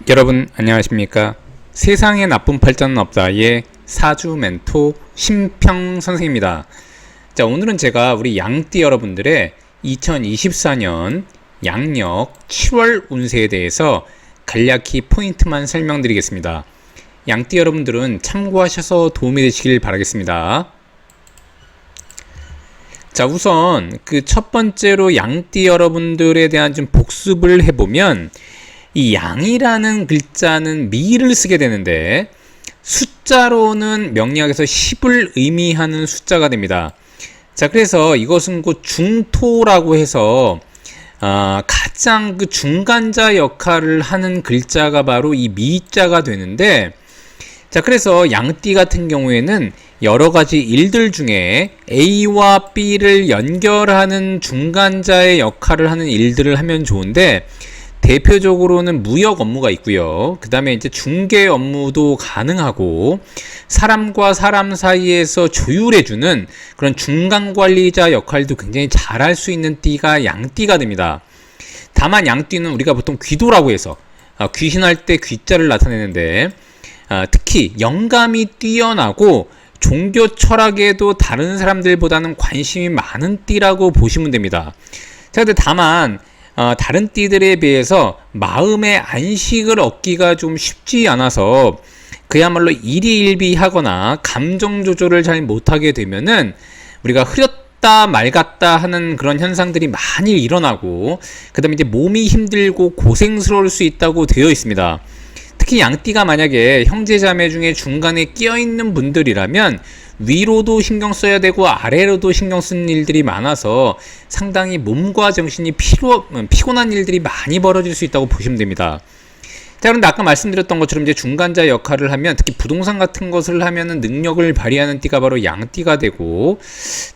여러분 안녕하십니까? 세상에 나쁜 팔자는 없다의 사주 멘토 심평 선생입니다. 자, 오늘은 제가 우리 양띠 여러분들의 2024년 양력 7월 운세에 대해서 간략히 포인트만 설명드리겠습니다. 양띠 여러분들은 참고하셔서 도움이 되시길 바라겠습니다. 자, 우선 그 첫 번째로 양띠 여러분들에 대한 좀 복습을 해보면, 이 양이라는 글자는 미를 쓰게 되는데 숫자로는 명리학에서 10을 의미하는 숫자가 됩니다. 자, 그래서 이것은 곧 중토라고 해서 가장 그 중간자 역할을 하는 글자가 바로 이 미자가 되는데, 자, 그래서 양띠 같은 경우에는 여러 가지 일들 중에 A와 B를 연결하는 중간자의 역할을 하는 일들을 하면 좋은데, 대표적으로는 무역 업무가 있고요. 그 다음에 이제 중개 업무도 가능하고, 사람과 사람 사이에서 조율해주는 그런 중간 관리자 역할도 굉장히 잘할 수 있는 띠가 양띠가 됩니다. 다만 양띠는 우리가 보통 귀도라고 해서 귀신할 때 귀자를 나타내는데, 특히 영감이 뛰어나고 종교 철학에도 다른 사람들보다는 관심이 많은 띠라고 보시면 됩니다. 자, 근데 다만 다른 띠들에 비해서 마음의 안식을 얻기가 좀 쉽지 않아서 그야말로 일희일비하거나 감정 조절을 잘 못하게 되면은 우리가 흐렸다 맑았다 하는 그런 현상들이 많이 일어나고, 그 다음에 이제 몸이 힘들고 고생스러울 수 있다고 되어 있습니다. 특히 양띠가 만약에 형제자매 중에 중간에 끼어있는 분들이라면 위로도 신경 써야 되고 아래로도 신경 쓰는 일들이 많아서 상당히 몸과 정신이 피곤한 일들이 많이 벌어질 수 있다고 보시면 됩니다. 자, 그런데 아까 말씀드렸던 것처럼 이제 중간자 역할을 하면, 특히 부동산 같은 것을 하면은 능력을 발휘하는 띠가 바로 양띠가 되고,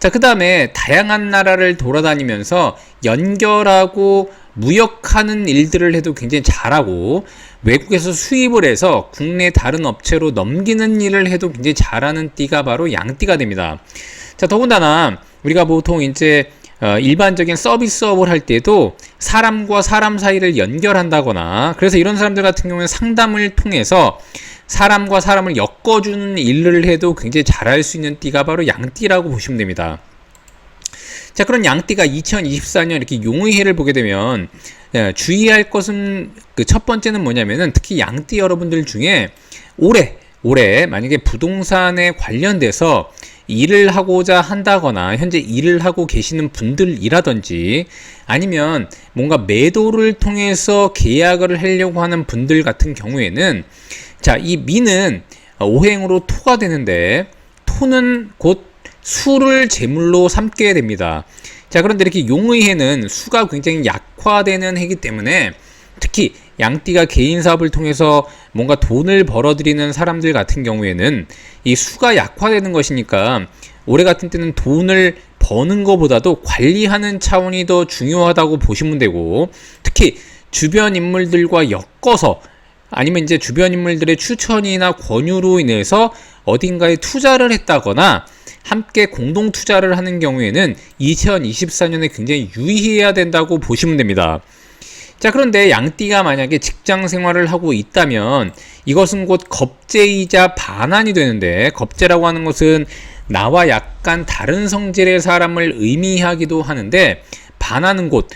자, 그 다음에 다양한 나라를 돌아다니면서 연결하고 무역하는 일들을 해도 굉장히 잘하고, 외국에서 수입을 해서 국내 다른 업체로 넘기는 일을 해도 굉장히 잘하는 띠가 바로 양띠가 됩니다. 자, 더군다나 우리가 보통 이제 일반적인 서비스업을 할 때도 사람과 사람 사이를 연결한다거나, 그래서 이런 사람들 같은 경우는 상담을 통해서 사람과 사람을 엮어주는 일을 해도 굉장히 잘할 수 있는 띠가 바로 양띠라고 보시면 됩니다. 자, 그런 양띠가 2024년 이렇게 용의 해를 보게 되면 주의할 것은 그 첫 번째는 뭐냐면은, 특히 양띠 여러분들 중에 올해 만약에 부동산에 관련돼서 일을 하고자 한다거나 현재 일을 하고 계시는 분들이라든지, 아니면 뭔가 매도를 통해서 계약을 하려고 하는 분들 같은 경우에는, 자, 이 미는 오행으로 토가 되는데, 토는 곧 수를 제물로 삼게 됩니다. 자, 그런데 이렇게 용의 해는 수가 굉장히 약화되는 해이기 때문에, 특히 양띠가 개인 사업을 통해서 뭔가 돈을 벌어들이는 사람들 같은 경우에는 이 수가 약화되는 것이니까 올해 같은 때는 돈을 버는 것보다도 관리하는 차원이 더 중요하다고 보시면 되고, 특히 주변 인물들과 엮어서, 아니면 이제 주변 인물들의 추천이나 권유로 인해서 어딘가에 투자를 했다거나 함께 공동 투자를 하는 경우에는 2024년에 굉장히 유의해야 된다고 보시면 됩니다. 자, 그런데 양띠가 만약에 직장 생활을 하고 있다면 이것은 곧 겁재이자 반환이 되는데, 겁재라고 하는 것은 나와 약간 다른 성질의 사람을 의미하기도 하는데, 반환은 곧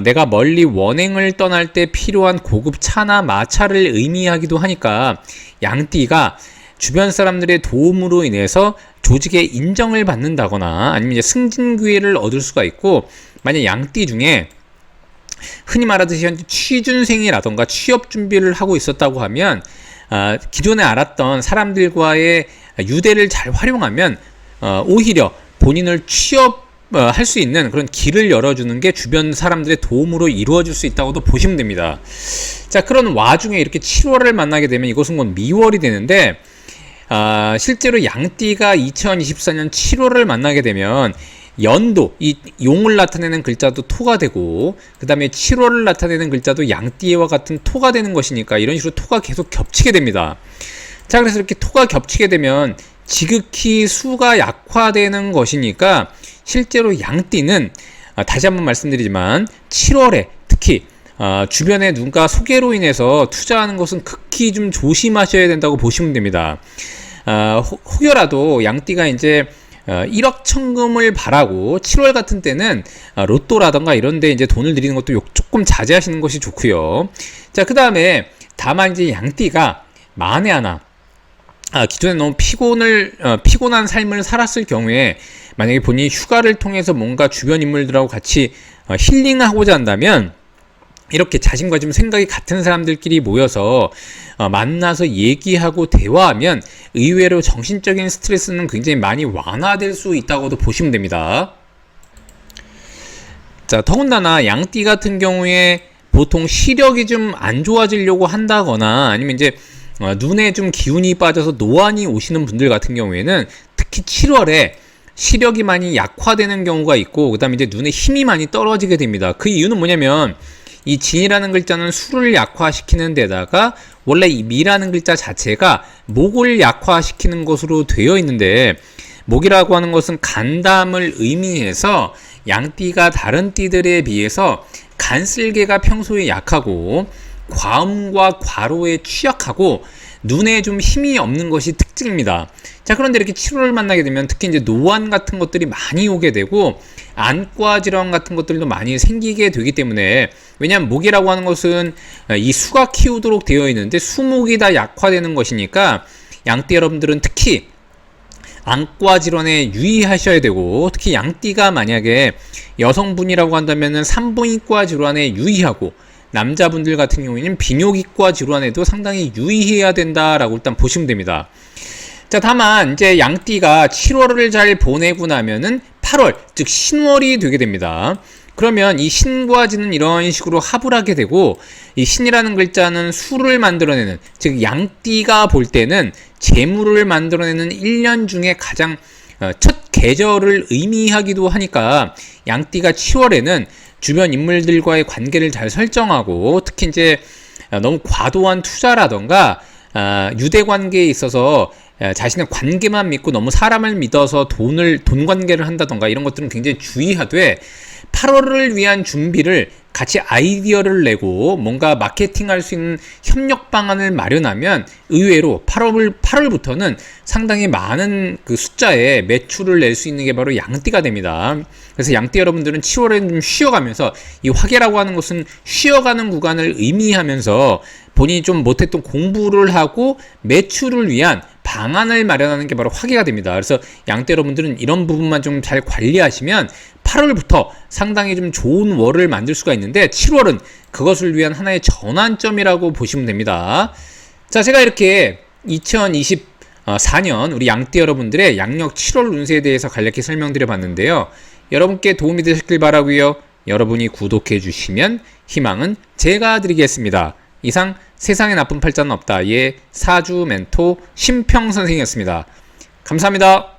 내가 멀리 원행을 떠날 때 필요한 고급 차나 마차를 의미하기도 하니까, 양띠가 주변 사람들의 도움으로 인해서 조직의 인정을 받는다거나 아니면 이제 승진 기회를 얻을 수가 있고, 만약 양띠 중에 흔히 말하듯이 현재 취준생이라던가 취업 준비를 하고 있었다고 하면, 기존에 알았던 사람들과의 유대를 잘 활용하면 오히려 본인을 취업할 수 있는 그런 길을 열어주는 게 주변 사람들의 도움으로 이루어질 수 있다고도 보시면 됩니다. 자, 그런 와중에 이렇게 7월을 만나게 되면 이것은 곧 미월이 되는데, 실제로 양띠가 2024년 7월을 만나게 되면 연도, 이 용을 나타내는 글자도 토가 되고, 그 다음에 7월을 나타내는 글자도 양띠와 같은 토가 되는 것이니까 이런 식으로 토가 계속 겹치게 됩니다. 자, 그래서 이렇게 토가 겹치게 되면 지극히 수가 약화되는 것이니까, 실제로 양띠는 다시 한번 말씀드리지만 7월에 특히 주변에 누군가 소개로 인해서 투자하는 것은 극히 좀 조심하셔야 된다고 보시면 됩니다. 혹여라도 양띠가 이제 1억 천금을 바라고 7월 같은 때는 로또라던가 이런 데 이제 돈을 들이는 것도 조금 자제하시는 것이 좋고요. 자, 그 다음에 다만 이제 양띠가 만에 하나 기존에 너무 피곤한 삶을 살았을 경우에 만약에 본인이 휴가를 통해서 뭔가 주변 인물들하고 같이 힐링하고자 한다면 이렇게 자신과 좀 생각이 같은 사람들끼리 모여서 만나서 얘기하고 대화하면 의외로 정신적인 스트레스는 굉장히 많이 완화될 수 있다고도 보시면 됩니다. 자, 더군다나 양띠 같은 경우에 보통 시력이 좀 안 좋아지려고 한다거나 아니면 이제 눈에 좀 기운이 빠져서 노안이 오시는 분들 같은 경우에는 특히 7월에 시력이 많이 약화되는 경우가 있고, 그 다음에 이제 눈에 힘이 많이 떨어지게 됩니다. 그 이유는 뭐냐면 이 진이라는 글자는 수를 약화시키는 데다가 원래 이 미라는 글자 자체가 목을 약화시키는 것으로 되어 있는데, 목이라고 하는 것은 간담을 의미해서 양띠가 다른 띠들에 비해서 간쓸개가 평소에 약하고 과음과 과로에 취약하고 눈에 좀 힘이 없는 것이 특징입니다. 자, 그런데 이렇게 7월을 만나게 되면 특히 이제 노안 같은 것들이 많이 오게 되고 안과 질환 같은 것들도 많이 생기게 되기 때문에, 왜냐하면 목이라고 하는 것은 이 수가 키우도록 되어 있는데 수목이 다 약화되는 것이니까 양띠 여러분들은 특히 안과 질환에 유의하셔야 되고, 특히 양띠가 만약에 여성분이라고 한다면은 산부인과 질환에 유의하고, 남자분들 같은 경우에는 비뇨기과 질환에도 상당히 유의해야 된다라고 일단 보시면 됩니다. 자, 다만 이제 양띠가 7월을 잘 보내고 나면은 8월, 즉 신월이 되게 됩니다. 그러면 이 신과 진은 이런 식으로 합을 하게 되고, 이 신이라는 글자는 수를 만들어내는, 즉 양띠가 볼 때는 재물을 만들어내는 1년 중에 가장 첫 계절을 의미하기도 하니까 양띠가 7월에는 주변 인물들과의 관계를 잘 설정하고, 특히 이제 너무 과도한 투자라던가 유대 관계에 있어서 자신의 관계만 믿고 너무 사람을 믿어서 돈 관계를 한다던가 이런 것들은 굉장히 주의하되, 8월을 위한 준비를 같이 아이디어를 내고 뭔가 마케팅할 수 있는 협력 방안을 마련하면 의외로 8월부터는 상당히 많은 그 숫자의 매출을 낼 수 있는 게 바로 양띠가 됩니다. 그래서 양띠 여러분들은 7월에 좀 쉬어가면서, 이 화계라고 하는 것은 쉬어가는 구간을 의미하면서 본인이 좀 못했던 공부를 하고 매출을 위한 방안을 마련하는 게 바로 화계가 됩니다. 그래서 양띠 여러분들은 이런 부분만 좀 잘 관리하시면 8월부터 상당히 좀 좋은 월을 만들 수가 있는데, 7월은 그것을 위한 하나의 전환점이라고 보시면 됩니다. 자, 제가 이렇게 2024년 우리 양띠 여러분들의 양력 7월 운세에 대해서 간략히 설명드려 봤는데요. 여러분께 도움이 되셨길 바라고요. 여러분이 구독해 주시면 희망은 제가 드리겠습니다. 이상 세상에 나쁜 팔자는 없다의 사주 멘토 심평 선생이었습니다. 감사합니다.